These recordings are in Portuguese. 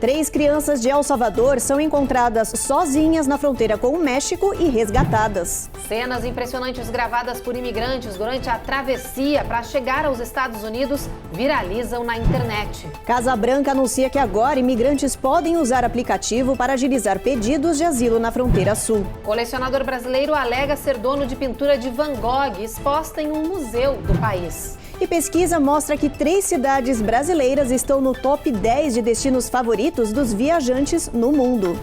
3 crianças de El Salvador são encontradas sozinhas na fronteira com o México e resgatadas. Cenas impressionantes gravadas por imigrantes durante a travessia para chegar aos Estados Unidos viralizam na internet. Casa Branca anuncia que agora imigrantes podem usar aplicativo para agilizar pedidos de asilo na fronteira sul. Colecionador brasileiro alega ser dono de pintura de Van Gogh exposta em um museu do país. E pesquisa mostra que 3 cidades brasileiras estão no top 10 de destinos favoritos dos viajantes no mundo.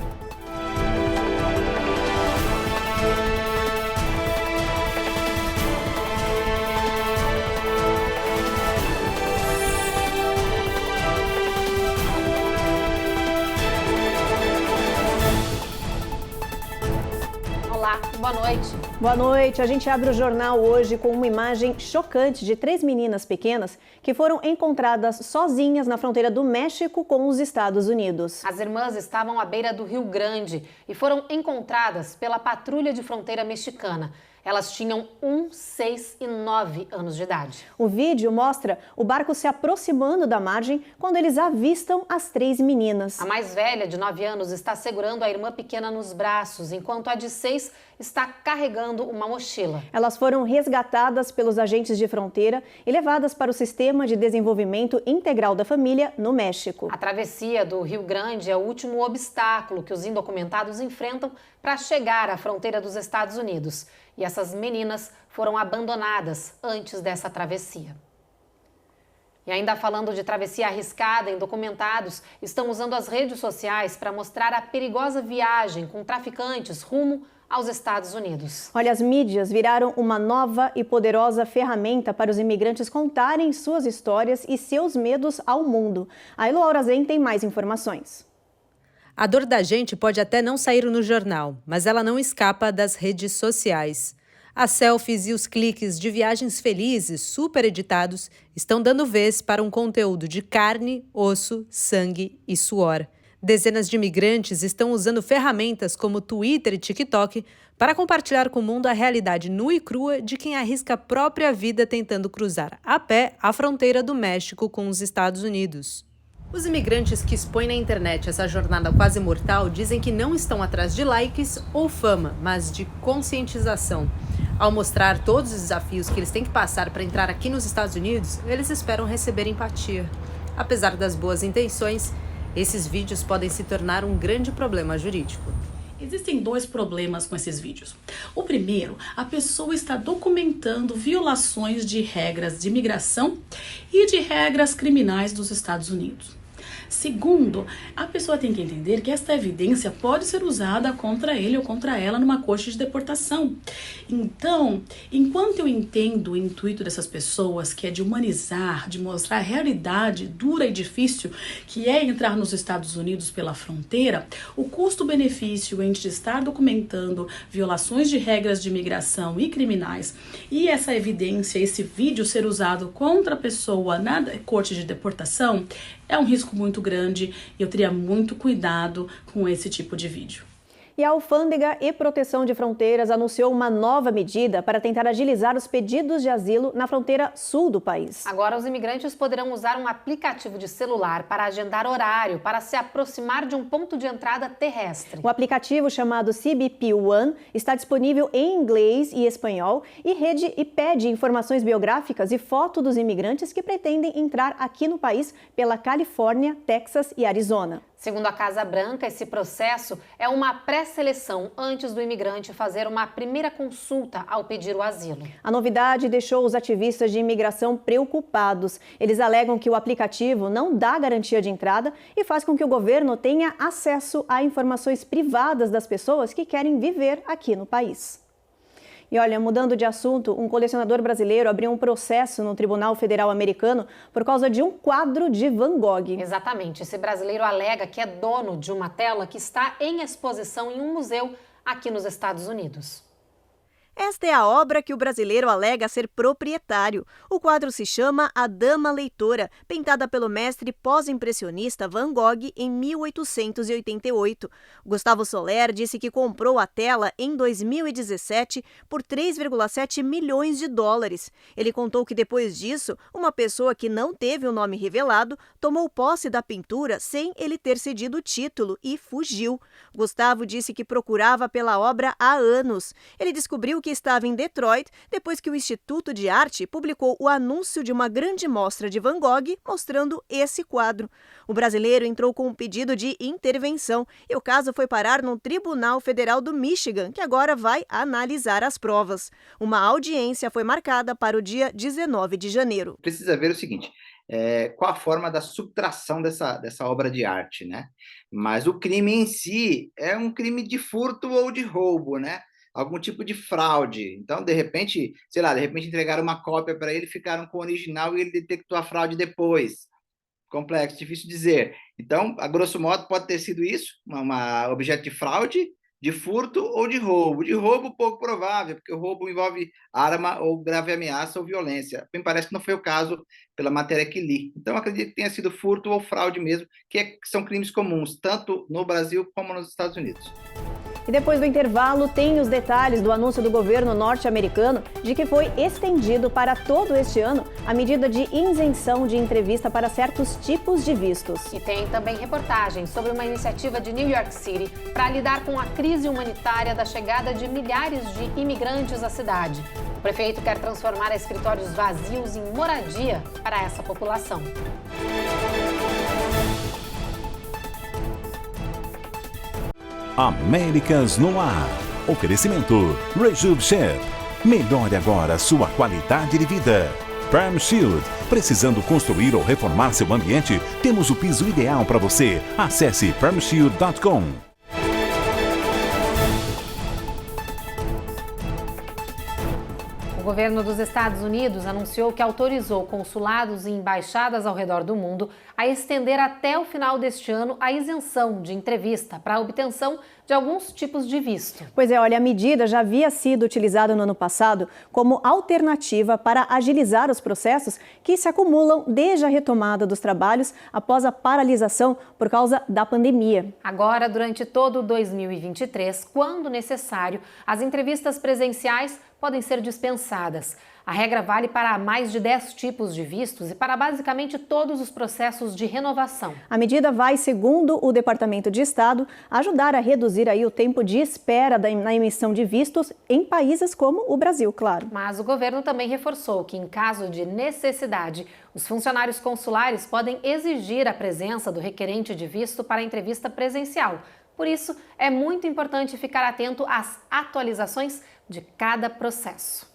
Olá, boa noite. Boa noite. A gente abre o jornal hoje com uma imagem chocante de 3 meninas pequenas que foram encontradas sozinhas na fronteira do México com os Estados Unidos. As irmãs estavam à beira do Rio Grande e foram encontradas pela patrulha de fronteira mexicana. Elas tinham 1, 6 e 9 anos de idade. O vídeo mostra o barco se aproximando da margem quando eles avistam as 3 meninas. A mais velha, de 9 anos, está segurando a irmã pequena nos braços, enquanto a de 6 está carregando uma mochila. Elas foram resgatadas pelos agentes de fronteira e levadas para o Sistema de Desenvolvimento Integral da Família no México. A travessia do Rio Grande é o último obstáculo que os indocumentados enfrentam para chegar à fronteira dos Estados Unidos. E essas meninas foram abandonadas antes dessa travessia. E ainda falando de travessia arriscada, indocumentados estão usando as redes sociais para mostrar a perigosa viagem com traficantes rumo aos Estados Unidos. Olha, as mídias viraram uma nova e poderosa ferramenta para os imigrantes contarem suas histórias e seus medos ao mundo. A Elo Aurazen tem mais informações. A dor da gente pode até não sair no jornal, mas ela não escapa das redes sociais. As selfies e os cliques de viagens felizes, super editados, estão dando vez para um conteúdo de carne, osso, sangue e suor. Dezenas de imigrantes estão usando ferramentas como Twitter e TikTok para compartilhar com o mundo a realidade nua e crua de quem arrisca a própria vida tentando cruzar a pé a fronteira do México com os Estados Unidos. Os imigrantes que expõem na internet essa jornada quase mortal dizem que não estão atrás de likes ou fama, mas de conscientização. Ao mostrar todos os desafios que eles têm que passar para entrar aqui nos Estados Unidos, eles esperam receber empatia. Apesar das boas intenções, esses vídeos podem se tornar um grande problema jurídico. Existem 2 problemas com esses vídeos. O primeiro, a pessoa está documentando violações de regras de imigração e de regras criminais dos Estados Unidos. Segundo, a pessoa tem que entender que esta evidência pode ser usada contra ele ou contra ela numa corte de deportação. Então, enquanto eu entendo o intuito dessas pessoas, que é de humanizar, de mostrar a realidade dura e difícil que é entrar nos Estados Unidos pela fronteira, o custo-benefício entre estar documentando violações de regras de imigração e criminais e essa evidência, esse vídeo ser usado contra a pessoa na corte de deportação, é um risco muito grande e eu teria muito cuidado com esse tipo de vídeo. E a Alfândega e Proteção de Fronteiras anunciou uma nova medida para tentar agilizar os pedidos de asilo na fronteira sul do país. Agora, os imigrantes poderão usar um aplicativo de celular para agendar horário para se aproximar de um ponto de entrada terrestre. O aplicativo, chamado CBP One, está disponível em inglês e espanhol e pede informações biográficas e foto dos imigrantes que pretendem entrar aqui no país pela Califórnia, Texas e Arizona. Segundo a Casa Branca, esse processo é uma pré-seleção antes do imigrante fazer uma primeira consulta ao pedir o asilo. A novidade deixou os ativistas de imigração preocupados. Eles alegam que o aplicativo não dá garantia de entrada e faz com que o governo tenha acesso a informações privadas das pessoas que querem viver aqui no país. E olha, mudando de assunto, um colecionador brasileiro abriu um processo no Tribunal Federal americano por causa de um quadro de Van Gogh. Exatamente. Esse brasileiro alega que é dono de uma tela que está em exposição em um museu aqui nos Estados Unidos. Esta é a obra que o brasileiro alega ser proprietário. O quadro se chama A Dama Leitora, pintada pelo mestre pós-impressionista Van Gogh em 1888. Gustavo Soler disse que comprou a tela em 2017 por 3,7 milhões de dólares. Ele contou que depois disso, uma pessoa que não teve o nome revelado tomou posse da pintura sem ele ter cedido o título e fugiu. Gustavo disse que procurava pela obra há anos. Ele descobriu que estava em Detroit depois que o Instituto de Arte publicou o anúncio de uma grande mostra de Van Gogh mostrando esse quadro. O brasileiro entrou com um pedido de intervenção e o caso foi parar no Tribunal Federal do Michigan, que agora vai analisar as provas. Uma audiência foi marcada para o dia 19 de janeiro. Precisa ver o seguinte, qual a forma da subtração dessa obra de arte, né? Mas o crime em si é um crime de furto ou de roubo, né? Algum tipo de fraude. Então, de repente entregaram uma cópia para ele, ficaram com o original e ele detectou a fraude depois. Complexo, difícil dizer. Então, a grosso modo, pode ter sido isso, uma objeto de fraude, de furto ou de roubo. De roubo, pouco provável, porque o roubo envolve arma ou grave ameaça ou violência. Me parece que não foi o caso pela matéria que li. Então, acredito que tenha sido furto ou fraude mesmo, que são crimes comuns, tanto no Brasil como nos Estados Unidos. E depois do intervalo, tem os detalhes do anúncio do governo norte-americano de que foi estendido para todo este ano a medida de isenção de entrevista para certos tipos de vistos. E tem também reportagens sobre uma iniciativa de New York City para lidar com a crise humanitária da chegada de milhares de imigrantes à cidade. O prefeito quer transformar escritórios vazios em moradia para essa população. Américas no Ar. Oferecimento Rejuve Chef. Melhore agora sua qualidade de vida. Perm Shield. Precisando construir ou reformar seu ambiente? Temos o piso ideal para você. Acesse permshield.com. O governo dos Estados Unidos anunciou que autorizou consulados e embaixadas ao redor do mundo a estender até o final deste ano a isenção de entrevista para a obtenção de alguns tipos de visto. Pois é, olha, a medida já havia sido utilizada no ano passado como alternativa para agilizar os processos que se acumulam desde a retomada dos trabalhos após a paralisação por causa da pandemia. Agora, durante todo 2023, quando necessário, as entrevistas presenciais podem ser dispensadas. A regra vale para mais de 10 tipos de vistos e para basicamente todos os processos de renovação. A medida vai, segundo o Departamento de Estado, ajudar a reduzir aí o tempo de espera na emissão de vistos em países como o Brasil, claro. Mas o governo também reforçou que, em caso de necessidade, os funcionários consulares podem exigir a presença do requerente de visto para a entrevista presencial. Por isso, é muito importante ficar atento às atualizações de cada processo.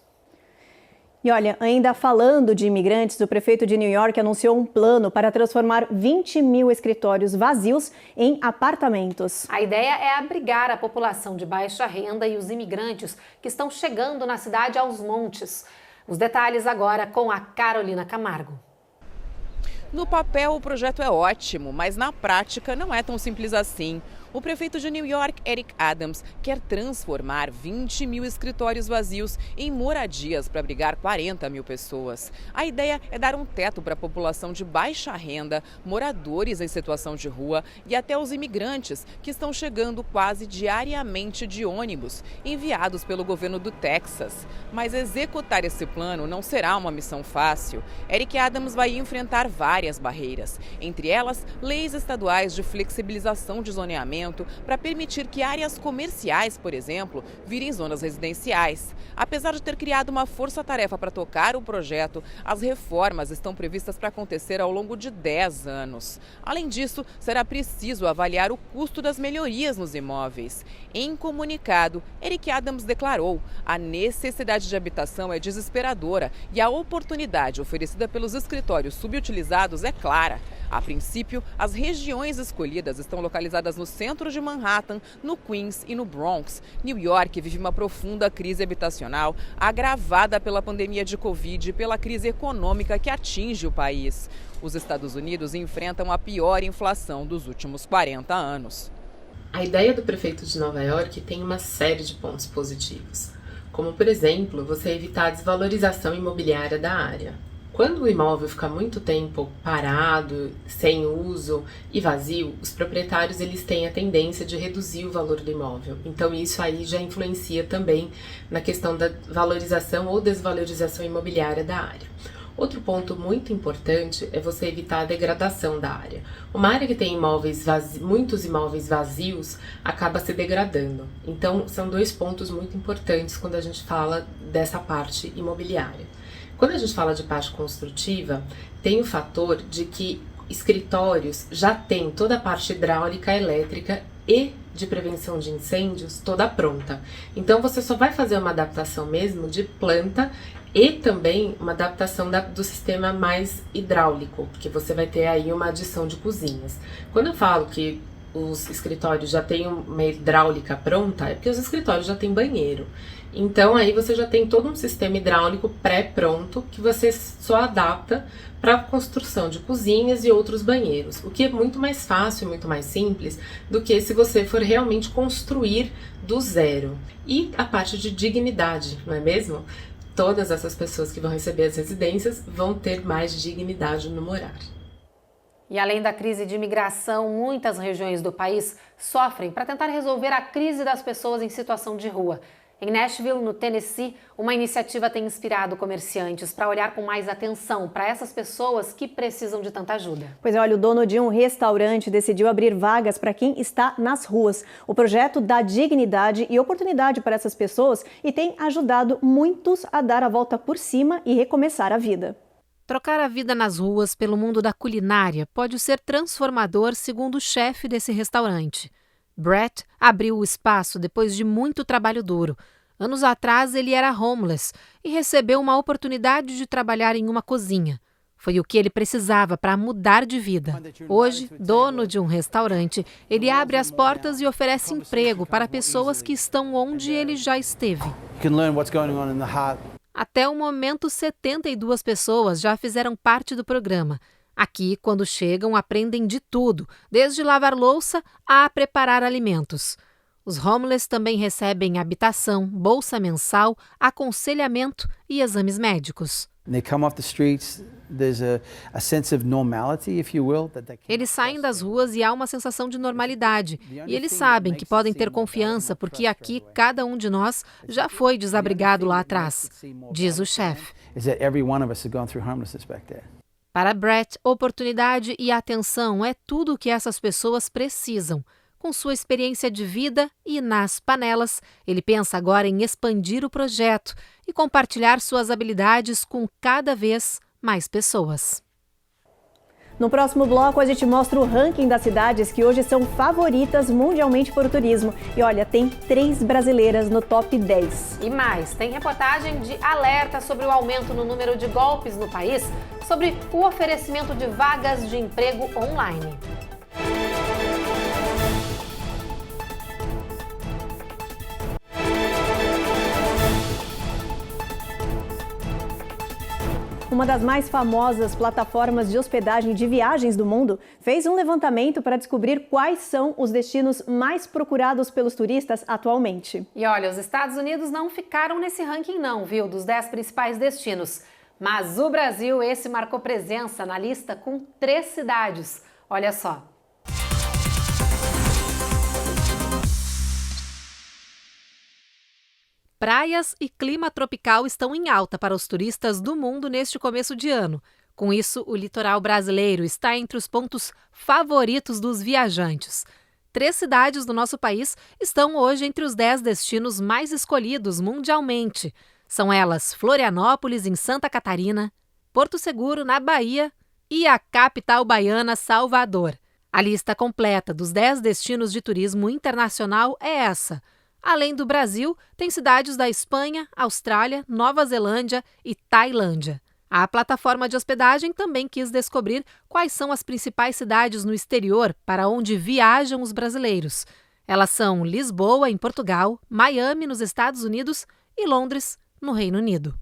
E olha, ainda falando de imigrantes, o prefeito de New York anunciou um plano para transformar 20 mil escritórios vazios em apartamentos. A ideia é abrigar a população de baixa renda e os imigrantes que estão chegando na cidade aos montes. Os detalhes agora com a Carolina Camargo. No papel, o projeto é ótimo, mas na prática não é tão simples assim. O prefeito de New York, Eric Adams, quer transformar 20 mil escritórios vazios em moradias para abrigar 40 mil pessoas. A ideia é dar um teto para a população de baixa renda, moradores em situação de rua e até os imigrantes que estão chegando quase diariamente de ônibus, enviados pelo governo do Texas. Mas executar esse plano não será uma missão fácil. Eric Adams vai enfrentar várias barreiras, entre elas leis estaduais de flexibilização de zoneamento para permitir que áreas comerciais, por exemplo, virem zonas residenciais. Apesar de ter criado uma força-tarefa para tocar o projeto, as reformas estão previstas para acontecer ao longo de 10 anos. Além disso, será preciso avaliar o custo das melhorias nos imóveis. Em comunicado, Eric Adams declarou: a necessidade de habitação é desesperadora e a oportunidade oferecida pelos escritórios subutilizados é clara. A princípio, as regiões escolhidas estão localizadas no centro de Manhattan, no Queens e no Bronx. New York vive uma profunda crise habitacional, agravada pela pandemia de Covid e pela crise econômica que atinge o país. Os Estados Unidos enfrentam a pior inflação dos últimos 40 anos. A ideia do prefeito de Nova York tem uma série de pontos positivos. como, por exemplo, você evitar a desvalorização imobiliária da área. Quando o imóvel fica muito tempo parado, sem uso e vazio, os proprietários eles têm a tendência de reduzir o valor do imóvel. Então isso aí já influencia também na questão da valorização ou desvalorização imobiliária da área. Outro ponto muito importante é você evitar a degradação da área. Uma área que tem muitos imóveis vazios acaba se degradando. Então são dois pontos muito importantes quando a gente fala dessa parte imobiliária. Quando a gente fala de parte construtiva, tem o fator de que escritórios já têm toda a parte hidráulica, elétrica e de prevenção de incêndios toda pronta. Então você só vai fazer uma adaptação mesmo de planta e também uma adaptação do sistema mais hidráulico, porque você vai ter aí uma adição de cozinhas. Quando eu falo que os escritórios já têm uma hidráulica pronta, é porque os escritórios já têm banheiro. Então aí você já tem todo um sistema hidráulico pré-pronto que você só adapta para a construção de cozinhas e outros banheiros, o que é muito mais fácil e muito mais simples do que se você for realmente construir do zero. E a parte de dignidade, não é mesmo? Todas essas pessoas que vão receber as residências vão ter mais dignidade no morar. E além da crise de imigração, muitas regiões do país sofrem para tentar resolver a crise das pessoas em situação de rua. Em Nashville, no Tennessee, uma iniciativa tem inspirado comerciantes para olhar com mais atenção para essas pessoas que precisam de tanta ajuda. Pois é, olha, o dono de um restaurante decidiu abrir vagas para quem está nas ruas. O projeto dá dignidade e oportunidade para essas pessoas e tem ajudado muitos a dar a volta por cima e recomeçar a vida. Trocar a vida nas ruas pelo mundo da culinária pode ser transformador, segundo o chefe desse restaurante. Brett abriu o espaço depois de muito trabalho duro. Anos atrás, ele era homeless e recebeu uma oportunidade de trabalhar em uma cozinha. Foi o que ele precisava para mudar de vida. Hoje, dono de um restaurante, ele abre as portas e oferece emprego para pessoas que estão onde ele já esteve. Até o momento, 72 pessoas já fizeram parte do programa. Aqui, quando chegam, aprendem de tudo, desde lavar louça a preparar alimentos. Os homeless também recebem habitação, bolsa mensal, aconselhamento e exames médicos. Eles saem das ruas e há uma sensação de normalidade. E eles sabem que podem ter confiança porque aqui cada um de nós já foi desabrigado lá atrás, diz o chefe. Para Brett, oportunidade e atenção é tudo o que essas pessoas precisam. Com sua experiência de vida e nas panelas, ele pensa agora em expandir o projeto e compartilhar suas habilidades com cada vez mais pessoas. No próximo bloco, a gente mostra o ranking das cidades que hoje são favoritas mundialmente por turismo. E olha, tem 3 brasileiras no top 10. E mais, tem reportagem de alerta sobre o aumento no número de golpes no país, sobre o oferecimento de vagas de emprego online. Uma das mais famosas plataformas de hospedagem de viagens do mundo fez um levantamento para descobrir quais são os destinos mais procurados pelos turistas atualmente. E olha, os Estados Unidos não ficaram nesse ranking não, viu, dos 10 principais destinos. Mas o Brasil, esse marcou presença na lista com 3 cidades. Olha só. Praias e clima tropical estão em alta para os turistas do mundo neste começo de ano. Com isso, o litoral brasileiro está entre os pontos favoritos dos viajantes. 3 cidades do nosso país estão hoje entre os 10 destinos mais escolhidos mundialmente. São elas Florianópolis, em Santa Catarina, Porto Seguro, na Bahia, e a capital baiana, Salvador. A lista completa dos 10 destinos de turismo internacional é essa. Além do Brasil, tem cidades da Espanha, Austrália, Nova Zelândia e Tailândia. A plataforma de hospedagem também quis descobrir quais são as principais cidades no exterior para onde viajam os brasileiros. Elas são Lisboa, em Portugal, Miami, nos Estados Unidos, e Londres, no Reino Unido.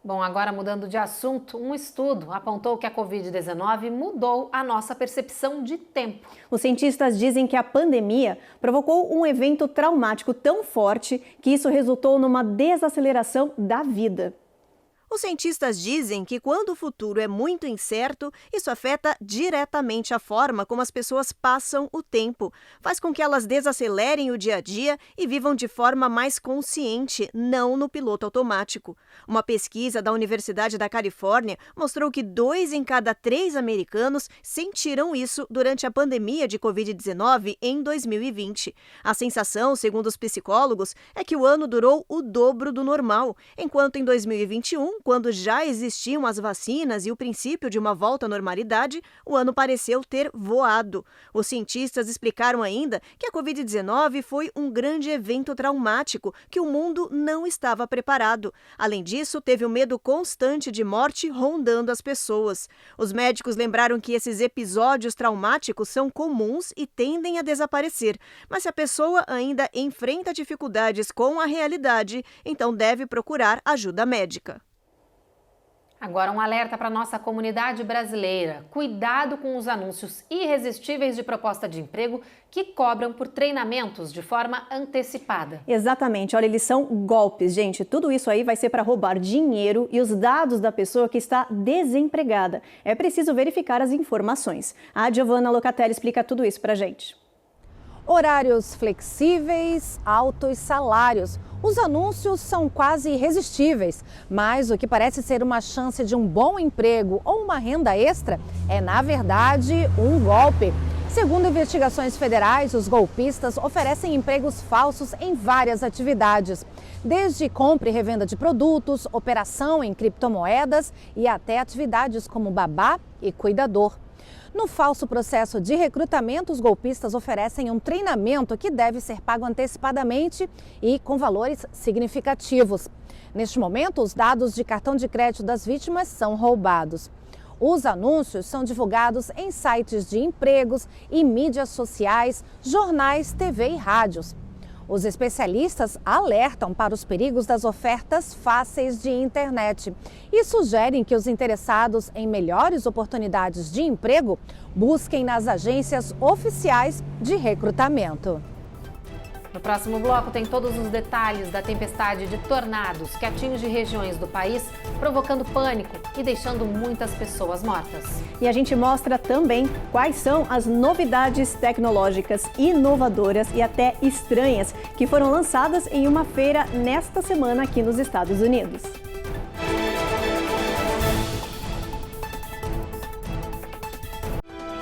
Bom, agora mudando de assunto, um estudo apontou que a Covid-19 mudou a nossa percepção de tempo. Os cientistas dizem que a pandemia provocou um evento traumático tão forte que isso resultou numa desaceleração da vida. Os cientistas dizem que quando o futuro é muito incerto, isso afeta diretamente a forma como as pessoas passam o tempo. Faz com que elas desacelerem o dia a dia e vivam de forma mais consciente, não no piloto automático. Uma pesquisa da Universidade da Califórnia mostrou que 2 em cada 3 americanos sentiram isso durante a pandemia de Covid-19 em 2020. A sensação, segundo os psicólogos, é que o ano durou o dobro do normal, enquanto em 2021, quando já existiam as vacinas e o princípio de uma volta à normalidade, o ano pareceu ter voado. Os cientistas explicaram ainda que a Covid-19 foi um grande evento traumático que o mundo não estava preparado. Além disso, teve o medo constante de morte rondando as pessoas. Os médicos lembraram que esses episódios traumáticos são comuns e tendem a desaparecer. Mas se a pessoa ainda enfrenta dificuldades com a realidade, então deve procurar ajuda médica. Agora um alerta para a nossa comunidade brasileira. Cuidado com os anúncios irresistíveis de proposta de emprego que cobram por treinamentos de forma antecipada. Exatamente. Olha, eles são golpes, gente. Tudo isso aí vai ser para roubar dinheiro e os dados da pessoa que está desempregada. É preciso verificar as informações. A Giovanna Locatelli explica tudo isso para a gente. Horários flexíveis, altos salários. Os anúncios são quase irresistíveis, mas o que parece ser uma chance de um bom emprego ou uma renda extra é, na verdade, um golpe. Segundo investigações federais, os golpistas oferecem empregos falsos em várias atividades, desde compra e revenda de produtos, operação em criptomoedas e até atividades como babá e cuidador. No falso processo de recrutamento, os golpistas oferecem um treinamento que deve ser pago antecipadamente e com valores significativos. Neste momento, os dados de cartão de crédito das vítimas são roubados. Os anúncios são divulgados em sites de empregos e mídias sociais, jornais, TV e rádios. Os especialistas alertam para os perigos das ofertas fáceis de internet e sugerem que os interessados em melhores oportunidades de emprego busquem nas agências oficiais de recrutamento. No próximo bloco tem todos os detalhes da tempestade de tornados que atinge regiões do país, provocando pânico e deixando muitas pessoas mortas. E a gente mostra também quais são as novidades tecnológicas inovadoras e até estranhas que foram lançadas em uma feira nesta semana aqui nos Estados Unidos.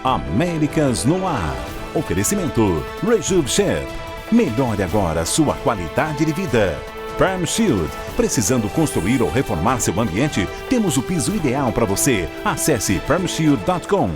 Américas no Ar. Oferecimento Rejuve Chef. Melhore agora sua qualidade de vida. Perm Shield. Precisando construir ou reformar seu ambiente? Temos o piso ideal para você. Acesse permshield.com.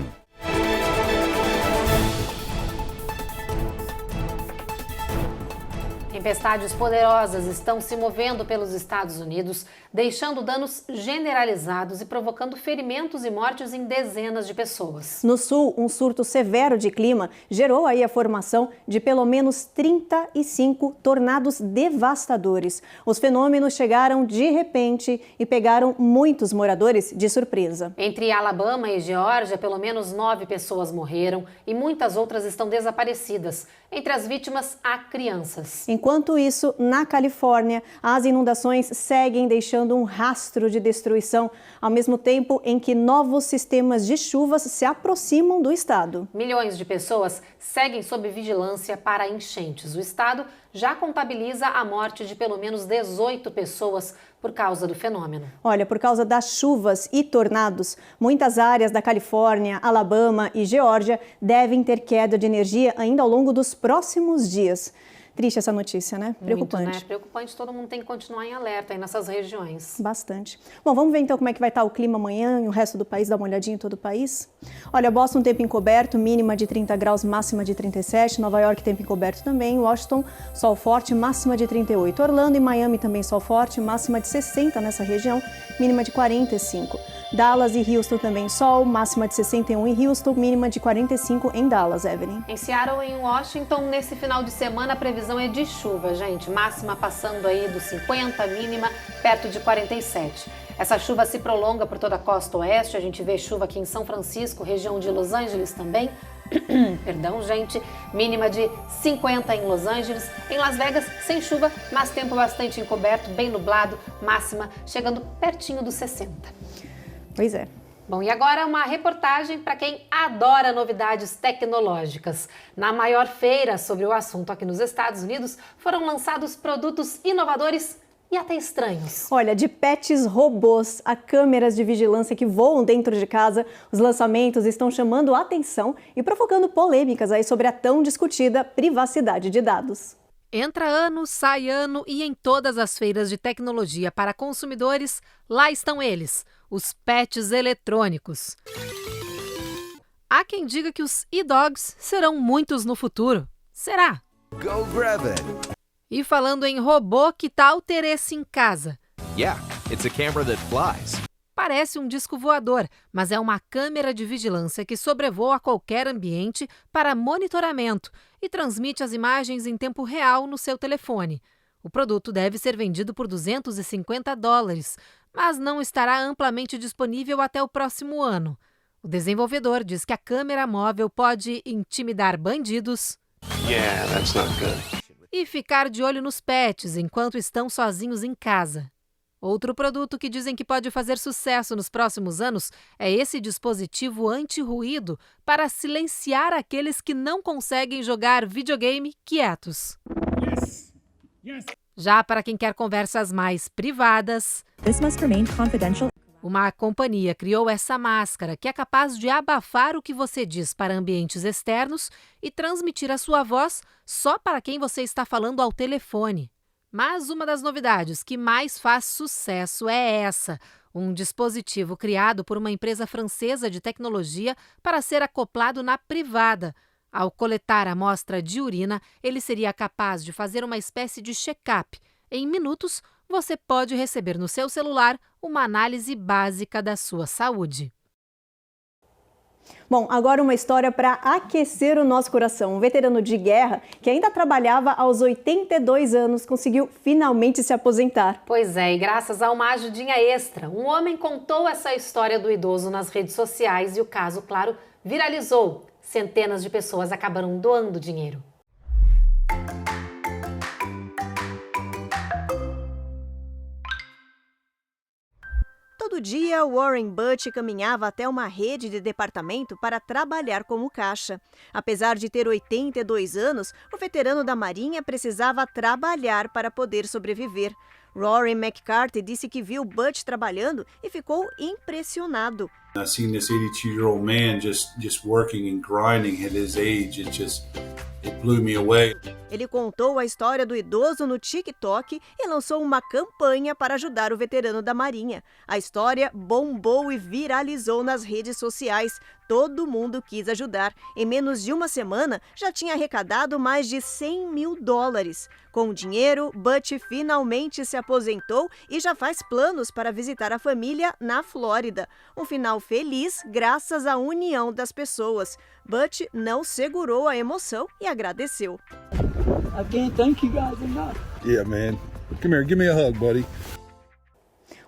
Tempestades poderosas estão se movendo pelos Estados Unidos, deixando danos generalizados e provocando ferimentos e mortes em dezenas de pessoas. No sul, um surto severo de clima gerou aí a formação de pelo menos 35 tornados devastadores. Os fenômenos chegaram de repente e pegaram muitos moradores de surpresa. Entre Alabama e Geórgia, pelo menos 9 pessoas morreram e muitas outras estão desaparecidas. Entre as vítimas, há crianças. Enquanto isso, na Califórnia, as inundações seguem deixando um rastro de destruição, ao mesmo tempo em que novos sistemas de chuvas se aproximam do estado. Milhões de pessoas seguem sob vigilância para enchentes. O estado já contabiliza a morte de pelo menos 18 pessoas por causa do fenômeno. Olha, por causa das chuvas e tornados, muitas áreas da Califórnia, Alabama e Geórgia devem ter queda de energia ainda ao longo dos próximos dias. Triste essa notícia, né? Preocupante. Muito, né? Preocupante, todo mundo tem que continuar em alerta aí nessas regiões. Bastante. Bom, vamos ver então como é que vai estar o clima amanhã e o resto do país, dar uma olhadinha em todo o país. Olha, Boston, tempo encoberto, mínima de 30 graus, máxima de 37. Nova York, tempo encoberto também. Washington, sol forte, máxima de 38. Orlando e Miami também sol forte, máxima de 60 nessa região, mínima de 45. Dallas e Houston também sol, máxima de 61 em Houston, mínima de 45 em Dallas, Evelyn. Em Seattle e em Washington, nesse final de semana, a previsão é de chuva, gente. Máxima passando aí dos 50, mínima perto de 47. Essa chuva se prolonga por toda a costa oeste, a gente vê chuva aqui em São Francisco, região de Los Angeles também. Perdão, gente, mínima de 50 em Los Angeles. Em Las Vegas, sem chuva, mas tempo bastante encoberto, bem nublado, máxima chegando pertinho dos 60. Pois é. Bom, e agora uma reportagem para quem adora novidades tecnológicas. Na maior feira sobre o assunto aqui nos Estados Unidos, foram lançados produtos inovadores e até estranhos. Olha, de pets robôs a câmeras de vigilância que voam dentro de casa, os lançamentos estão chamando a atenção e provocando polêmicas aí sobre a tão discutida privacidade de dados. Entra ano, sai ano e em todas as feiras de tecnologia para consumidores, lá estão eles, os pets eletrônicos. Há quem diga que os e-dogs serão muitos no futuro. Será? Go grab it. E falando em robô, que tal ter esse em casa? Yeah, it's a camera that flies. Parece um disco voador, mas é uma câmera de vigilância que sobrevoa qualquer ambiente para monitoramento e transmite as imagens em tempo real no seu telefone. O produto deve ser vendido por $250, mas não estará amplamente disponível até o próximo ano. O desenvolvedor diz que a câmera móvel pode intimidar bandidos e ficar de olho nos pets enquanto estão sozinhos em casa. Outro produto que dizem que pode fazer sucesso nos próximos anos é esse dispositivo anti-ruído para silenciar aqueles que não conseguem jogar videogame quietos. Já para quem quer conversas mais privadas, uma companhia criou essa máscara que é capaz de abafar o que você diz para ambientes externos e transmitir a sua voz só para quem você está falando ao telefone. Mas uma das novidades que mais faz sucesso é essa, um dispositivo criado por uma empresa francesa de tecnologia para ser acoplado na privada. Ao coletar a amostra de urina, ele seria capaz de fazer uma espécie de check-up. Em minutos, você pode receber no seu celular uma análise básica da sua saúde. Bom, agora uma história para aquecer o nosso coração. Um veterano de guerra que ainda trabalhava aos 82 anos conseguiu finalmente se aposentar. Pois é, e graças a uma ajudinha extra, um homem contou essa história do idoso nas redes sociais e o caso, claro, viralizou. Centenas de pessoas acabaram doando dinheiro. Todo dia, Warren Butt caminhava até uma rede de departamento para trabalhar como caixa. Apesar de ter 82 anos, o veterano da Marinha precisava trabalhar para poder sobreviver. Rory McCarthy disse que viu Butt trabalhando e ficou impressionado. I seen this 82-year-old man just working and grinding at his age. It blew me away. Ele contou a história do idoso no TikTok e lançou uma campanha para ajudar o veterano da Marinha. A história bombou e viralizou nas redes sociais. Todo mundo quis ajudar. Em menos de uma semana, já tinha arrecadado mais de $100 mil. Com o dinheiro, Butt finalmente se aposentou e já faz planos para visitar a família na Flórida. Um final feliz graças à união das pessoas. Butt não segurou a emoção e agradeceu. I can't thank you guys enough. Yeah, man. Come here, give me a hug, buddy.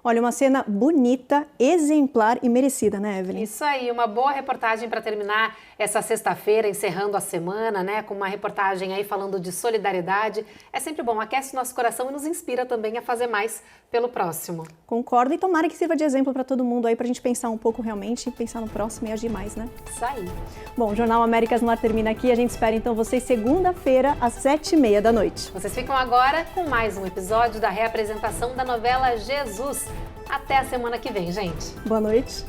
Olha, uma cena bonita, exemplar e merecida, né, Evelyn? Isso aí, uma boa reportagem para terminar essa sexta-feira, encerrando a semana, né, com uma reportagem aí falando de solidariedade. É sempre bom, aquece nosso coração e nos inspira também a fazer mais pelo próximo. Concordo e tomara que sirva de exemplo para todo mundo aí, para a gente pensar um pouco realmente, pensar no próximo e agir mais, né? Isso aí. Bom, o Jornal Américas no Ar termina aqui. A gente espera então vocês segunda-feira às 7h30 da noite. Vocês ficam agora com mais um episódio da reapresentação da novela Jesus. Até a semana que vem, gente. Boa noite.